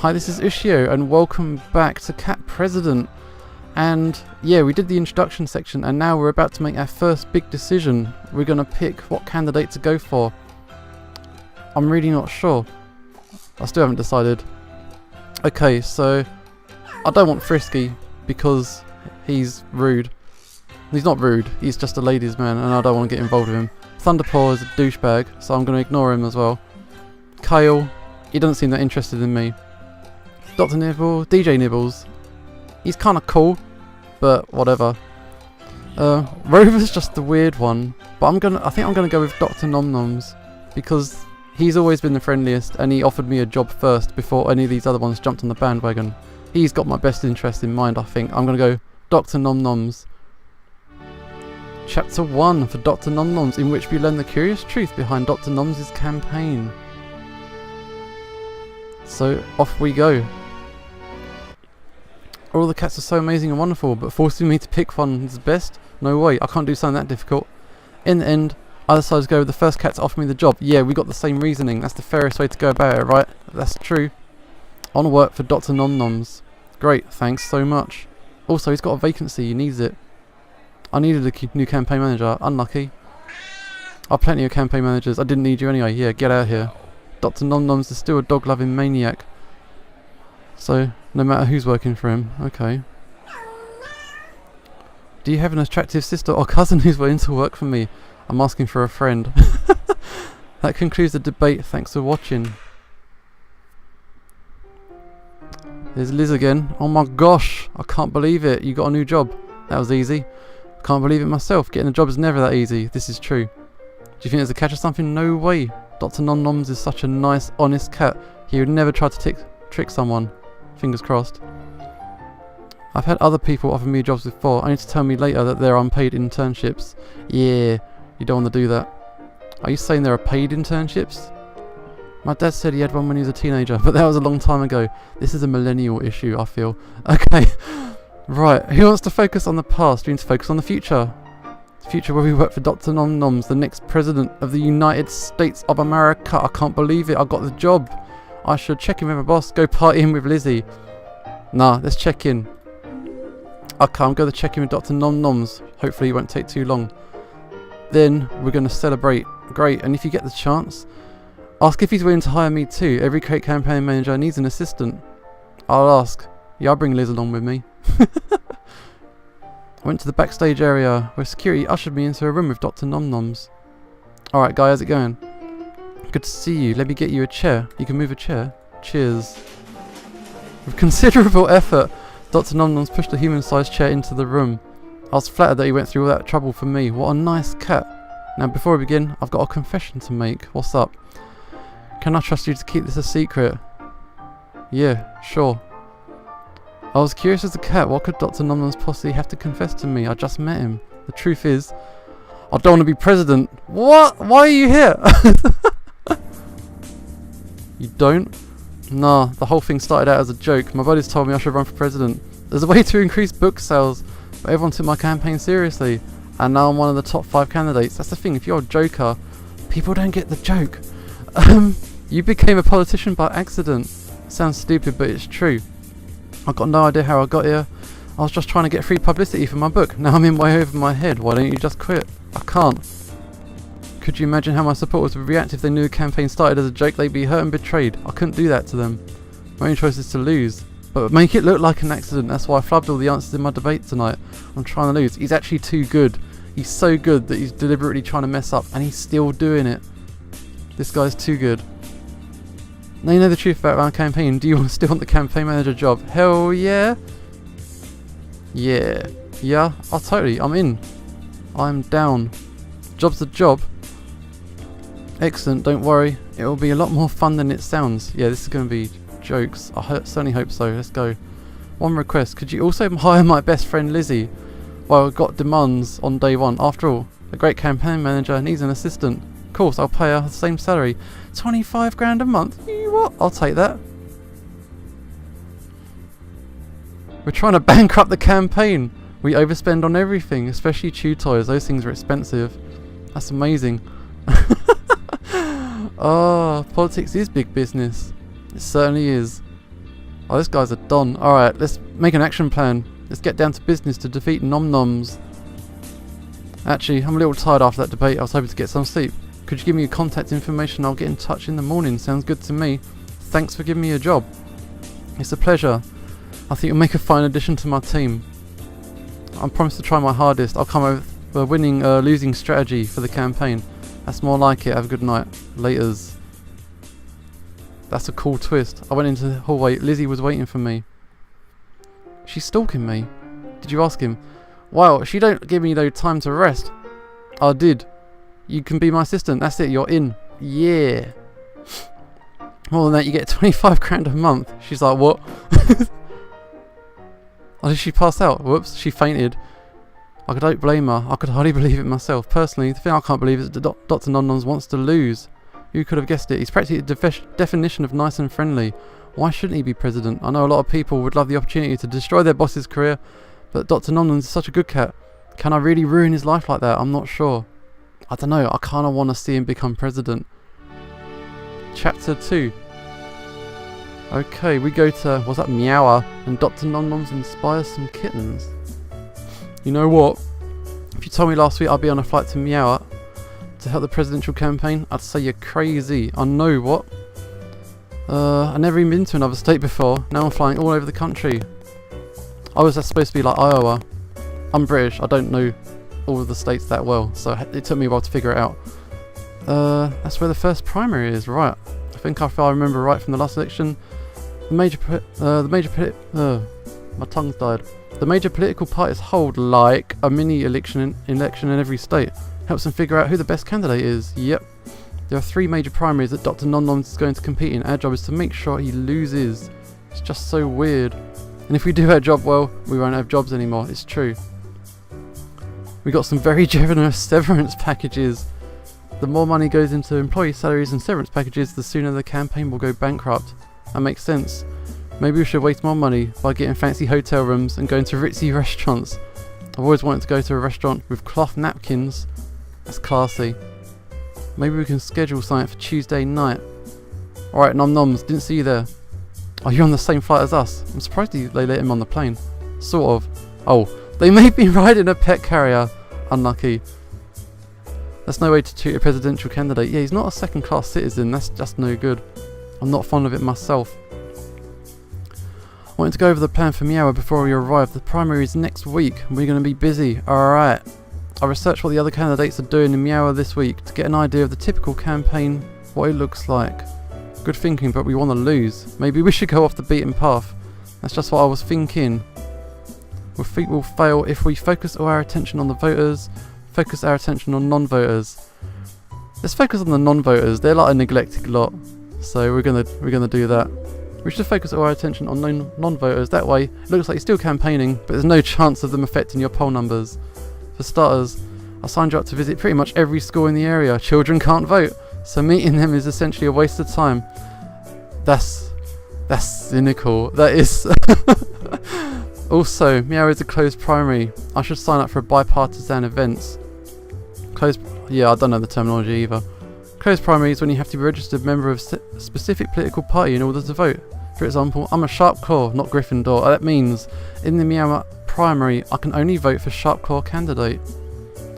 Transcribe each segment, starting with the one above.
Hi, this is Ushio, and welcome back to Cat President. And yeah, we did the introduction section, and now we're about to make our first big decision. We're going to pick what candidate to go for. I'm really not sure. I still haven't decided. Okay, so I don't want Frisky because he's rude. He's not rude, he's just a ladies' man, and I don't want to get involved with him. Thunderpaw is a douchebag, so I'm going to ignore him as well. Kyle, he doesn't seem that interested in me. Dr. Nibble, DJ Nibbles, he's kind of cool, but whatever. Rover's just the weird one, but I think I'm gonna go with Dr. Nom-Noms because he's always been the friendliest, and he offered me a job first before any of these other ones jumped on the bandwagon. He's got my best interest in mind. I think I'm gonna go Dr. Nom-Noms. Chapter 1 for Dr. Nom-Noms, in which we learn the curious truth behind Dr. Noms' campaign. So off we go. All the cats are so amazing and wonderful, but forcing me to pick one is best? No way, I can't do something that difficult. In the end, I decided to go with the first cat to offer me the job. Yeah, we got the same reasoning. That's the fairest way to go about it, right? That's true. On work for Dr. Nom-Noms. Great, thanks so much. Also, he's got a vacancy, he needs it. I needed a new campaign manager. Unlucky. I've plenty of campaign managers. I didn't need you anyway. Yeah, get out of here. Dr. Nom-Noms is still a dog-loving maniac. So, no matter who's working for him. Okay. Do you have an attractive sister or cousin who's willing to work for me? I'm asking for a friend. That concludes the debate. Thanks for watching. There's Liz again. Oh my gosh. I can't believe it. You got a new job. That was easy. Can't believe it myself. Getting a job is never that easy. This is true. Do you think there's a catch or something? No way. Dr. Nom-Noms is such a nice, honest cat. He would never try to trick someone. Fingers crossed. I've had other people offer me jobs before. I need to tell me later that they're unpaid internships. Yeah, you don't want to do that. Are you saying there are paid internships? My dad said he had one when he was a teenager, but that was a long time ago. This is a millennial issue, I feel. Okay, right. Who wants to focus on the past? We need to focus on the future. Future where we work for Dr. Nom-Noms, the next president of the United States of America. I can't believe it. I got the job. I should check in with my boss. Go partying with Lizzie. Nah, let's check in. Okay, I'm going to check in with Dr. Nom-Noms. Hopefully it won't take too long. Then we're going to celebrate. Great. And if you get the chance, ask if he's willing to hire me too. Every great campaign manager needs an assistant. I'll ask. Yeah, I'll bring Liz along with me. I went to the backstage area where security ushered me into a room with Dr. Nom-Noms. Alright guy, how's it going? Good to see you. Let me get you a chair. You can move a chair. Cheers. With considerable effort, Dr. Nom-Noms pushed a human-sized chair into the room. I was flattered that he went through all that trouble for me. What a nice cat. Now before we begin, I've got a confession to make. What's up? Can I trust you to keep this a secret? Yeah, sure. I was curious as a cat, what could Dr. Nom-Noms possibly have to confess to me? I just met him. The truth is, I don't want to be president. What? Why are you here? You don't? Nah, the whole thing started out as a joke. My buddies told me I should run for president. There's a way to increase book sales, but everyone took my campaign seriously. And now I'm one of the top 5 candidates. That's the thing, if you're a joker, people don't get the joke. You became a politician by accident. Sounds stupid, but it's true. I've got no idea how I got here. I was just trying to get free publicity for my book. Now I'm in way over my head. Why don't you just quit? I can't. Could you imagine how my supporters would react if they knew the campaign started as a joke? They'd be hurt and betrayed. I couldn't do that to them. My only choice is to lose. But make it look like an accident. That's why I flubbed all the answers in my debate tonight. I'm trying to lose. He's actually too good. He's so good that he's deliberately trying to mess up, and he's still doing it. This guy's too good. Now you know the truth about our campaign. Do you still want the campaign manager job? Hell yeah. Yeah. Yeah, I'm in. I'm down. Job's a job. Excellent, don't worry. It will be a lot more fun than it sounds. Yeah, this is going to be jokes. I certainly hope so. Let's go. One request. Could you also hire my best friend Lizzie? Well, I've got demands on day one. After all, a great campaign manager needs an assistant. Of course, I'll pay her the same salary. 25 grand a month? You what? I'll take that. We're trying to bankrupt the campaign. We overspend on everything, especially chew toys. Those things are expensive. That's amazing. Oh, politics is big business. It certainly is. Oh, this guy's a don. Alright, let's make an action plan. Let's get down to business to defeat Nom-Noms. Actually, I'm a little tired after that debate. I was hoping to get some sleep. Could you give me your contact information? I'll get in touch in the morning. Sounds good to me. Thanks for giving me a job. It's a pleasure. I think you'll make a fine addition to my team. I promise to try my hardest. I'll come over with a winning losing strategy for the campaign. That's more like it. Have a good night. Laters. That's a cool twist. I went into the hallway. Lizzie was waiting for me. She's stalking me. Did you ask him? Wow, she don't give me no time to rest. I did. You can be my assistant. That's it. You're in. Yeah. More than that, you get 25 grand a month. She's like, what? Oh, did she pass out? Whoops, she fainted. I don't blame her. I could hardly believe it myself. Personally, the thing I can't believe is that Dr. Nom-Noms wants to lose. Who could have guessed it? He's practically the definition of nice and friendly. Why shouldn't he be president? I know a lot of people would love the opportunity to destroy their boss's career, but Dr. Nom-Noms is such a good cat. Can I really ruin his life like that? I'm not sure. I don't know. I kind of want to see him become president. Chapter 2. Okay, we go to, what's that, Meower, and Dr. Nom-Noms inspires some kittens. You know what? If you told me last week I'd be on a flight to Meower to help the presidential campaign, I'd say you're crazy. I know what? I've never even been to another state before. Now I'm flying all over the country. I was supposed to be like Iowa. I'm British, I don't know all of the states that well, so it took me a while to figure it out. That's where the first primary is, right. I think if I remember right from the last election, my tongue's died. The major political parties hold like a mini election in every state. Helps them figure out who the best candidate is. Yep. There are 3 major primaries that Dr. Nom-Noms is going to compete in. Our job is to make sure he loses. It's just so weird. And if we do our job well, we won't have jobs anymore. It's true. We got some very generous severance packages. The more money goes into employee salaries and severance packages, the sooner the campaign will go bankrupt. That makes sense. Maybe we should waste more money by getting fancy hotel rooms and going to ritzy restaurants. I've always wanted to go to a restaurant with cloth napkins. That's classy. Maybe we can schedule something for Tuesday night. Alright, Nom-Noms, didn't see you there. Oh, you're on the same flight as us. I'm surprised they let him on the plane. Sort of. Oh, they made me ride in a pet carrier. Unlucky. That's no way to treat a presidential candidate. Yeah, he's not a second class citizen. That's just no good. I'm not fond of it myself. I wanted to go over the plan for Meower before we arrive. The primary is next week and we're going to be busy. Alright. I researched what the other candidates are doing in Meower this week to get an idea of the typical campaign, what it looks like. Good thinking, but we want to lose. Maybe we should go off the beaten path. That's just what I was thinking. We'll fail if we focus all our attention on the voters, focus our attention on non-voters. Let's focus on the non-voters. They're like a neglected lot. So we're gonna do that. We should focus all our attention on non-voters. That way, it looks like you're still campaigning, but there's no chance of them affecting your poll numbers. For starters, I signed you up to visit pretty much every school in the area. Children can't vote, so meeting them is essentially a waste of time. That's cynical. That is. Also, Meow is a closed primary. I should sign up for bipartisan events. Yeah, I don't know the terminology either. Closed primary is when you have to be a registered member of a specific political party in order to vote. For example, I'm a Sharpclaw, not Gryffindor. That means in the Meow primary, I can only vote for Sharpclaw candidate.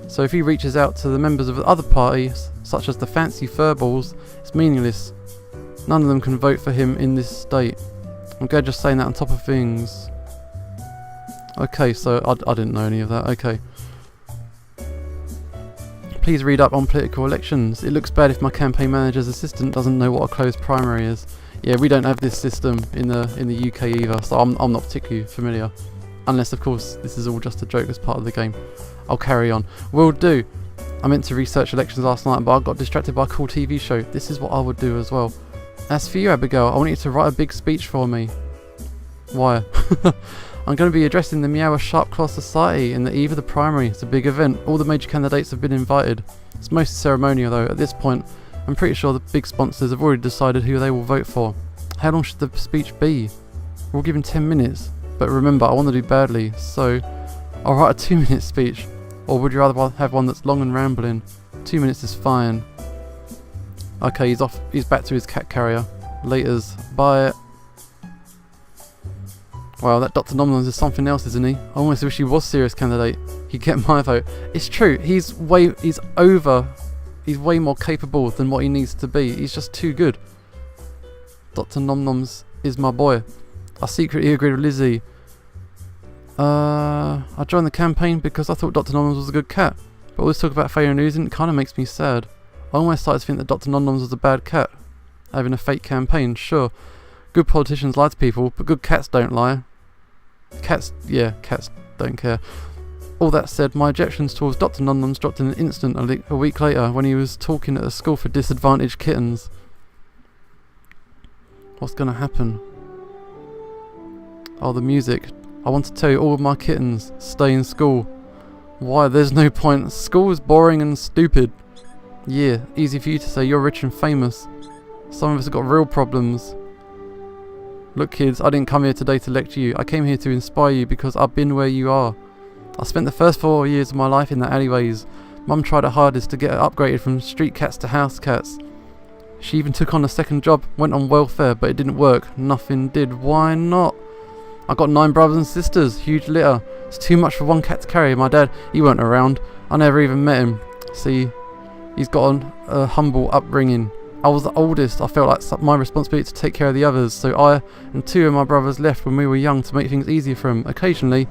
So if he reaches out to the members of other parties, such as the fancy furballs, it's meaningless. None of them can vote for him in this state. I'm glad you're saying that on top of things. Okay, so I didn't know any of that. Okay. Please read up on political elections. It looks bad if my campaign manager's assistant doesn't know what a closed primary is. Yeah, we don't have this system in the UK either, so I'm not particularly familiar. Unless, of course, this is all just a joke as part of the game. I'll carry on. Will do. I meant to research elections last night, but I got distracted by a cool TV show. This is what I would do as well. As for you, Abigail, I want you to write a big speech for me. Why? I'm going to be addressing the Meow Sharpclaw Society in the eve of the primary. It's a big event. All the major candidates have been invited. It's mostly ceremonial though. At this point, I'm pretty sure the big sponsors have already decided who they will vote for. How long should the speech be? We're all given 10 minutes. But remember, I want to do badly, so I'll write a 2-minute speech. Or would you rather have one that's long and rambling? 2 minutes is fine. Okay, he's off. He's back to his cat carrier. Laters. Bye. Wow, that Dr. Nom-Noms is something else, isn't he? I almost wish he was serious candidate. He'd get my vote. It's true. He's way more capable than what he needs to be. He's just too good. Dr. Nom-Noms is my boy. I secretly agreed with Lizzie. I joined the campaign because I thought Dr. Nom-Noms was a good cat. But all this talk about failure and losing kind of makes me sad. I almost started to think that Dr. Nom-Noms was a bad cat. Having a fake campaign, sure. Good politicians lie to people, but good cats don't lie. Cats don't care. All that said, my objections towards Dr. Nom-Noms dropped in an instant a week later when he was talking at a school for disadvantaged kittens. What's gonna happen? Oh, the music. I want to tell you all of my kittens, stay in school. Why? There's no point. School is boring and stupid. Yeah, easy for you to say, you're rich and famous. Some of us have got real problems. Look kids, I didn't come here today to lecture you. I came here to inspire you because I've been where you are. I spent the first 4 years of my life in the alleyways. Mum tried her hardest to get her upgraded from street cats to house cats. She even took on a second job, went on welfare, but it didn't work. Nothing did. Why not? I got 9 brothers and sisters, huge litter. It's too much for one cat to carry. My dad, he weren't around. I never even met him. See, he's got a humble upbringing. I was the oldest. I felt like my responsibility to take care of the others, so I and 2 of my brothers left when we were young to make things easier for them. Occasionally,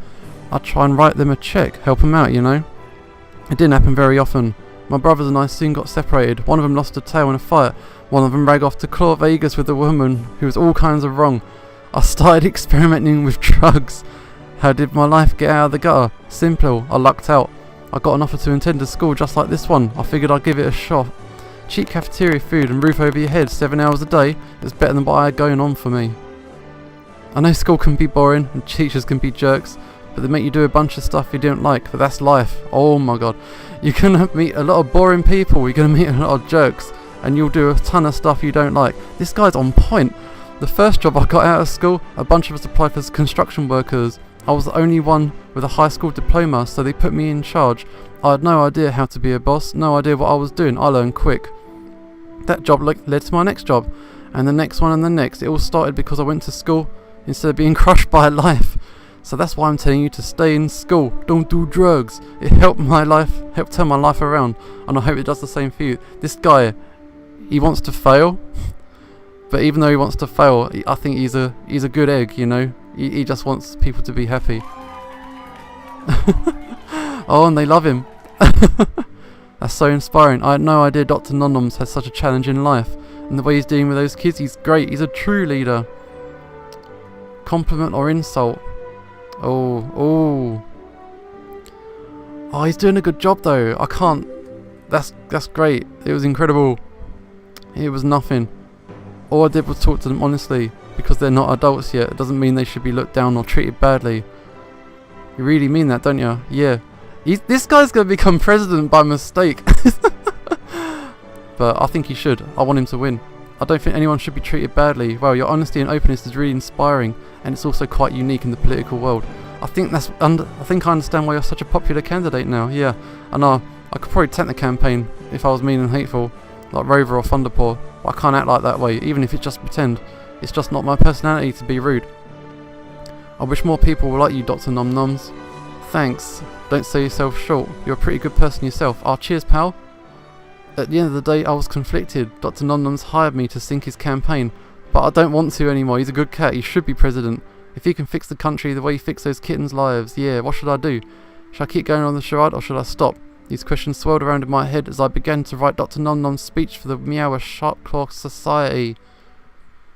I'd try and write them a cheque, help them out, you know. It didn't happen very often. My brothers and I soon got separated. One of them lost a tail in a fight. One of them ran off to Claw Vegas with a woman who was all kinds of wrong. I started experimenting with drugs. How did my life get out of the gutter? Simple. I lucked out. I got an offer to attend a school just like this one. I figured I'd give it a shot. Cheap cafeteria food and roof over your head 7 hours a day is better than what I had going on for me. I know school can be boring and teachers can be jerks, but they make you do a bunch of stuff you don't like, but that's life. Oh my god. You're gonna meet a lot of boring people, you're gonna meet a lot of jerks, and you'll do a ton of stuff you don't like. This guy's on point. The first job I got out of school, a bunch of us applied for construction workers. I was the only one with a high school diploma, so they put me in charge. I had no idea how to be a boss, no idea what I was doing. I learned quick. That job led to my next job, and the next one and the next. It all started because I went to school instead of being crushed by life. So that's why I'm telling you to stay in school. Don't do drugs. It helped turn my life around, and I hope it does the same for you. This guy, he wants to fail, but even though he wants to fail, I think he's a good egg, you know. He just wants people to be happy. Oh, and they love him. That's so inspiring. I had no idea Dr. Nom-Noms has such a challenge in life, and the way he's dealing with those kids, he's great. He's a true leader. Compliment or insult? Oh, he's doing a good job though. I can't. That's great. It was incredible. It was nothing. All I did was talk to them honestly. Because they're not adults yet, it doesn't mean they should be looked down or treated badly. You really mean that, don't you? Yeah. This guy's going to become president by mistake. But I think he should. I want him to win. I don't think anyone should be treated badly. Well, your honesty and openness is really inspiring, and it's also quite unique in the political world. I think I understand why you're such a popular candidate now. Yeah, and I could probably tank the campaign if I was mean and hateful, like Rover or Thunderpaw. But I can't act like that way, even if it's just pretend. It's just not my personality to be rude. I wish more people were like you, Dr. Nom-Noms. Thanks. Don't sell yourself short. You're a pretty good person yourself. Cheers, pal. At the end of the day, I was conflicted. Dr. Nom-Noms hired me to sink his campaign, but I don't want to anymore. He's a good cat. He should be president. If he can fix the country the way he fixed those kittens' lives, yeah, what should I do? Should I keep going on the charade or should I stop? These questions swirled around in my head as I began to write Dr. Nom-Noms' speech for the Meower Sharp Claw Society.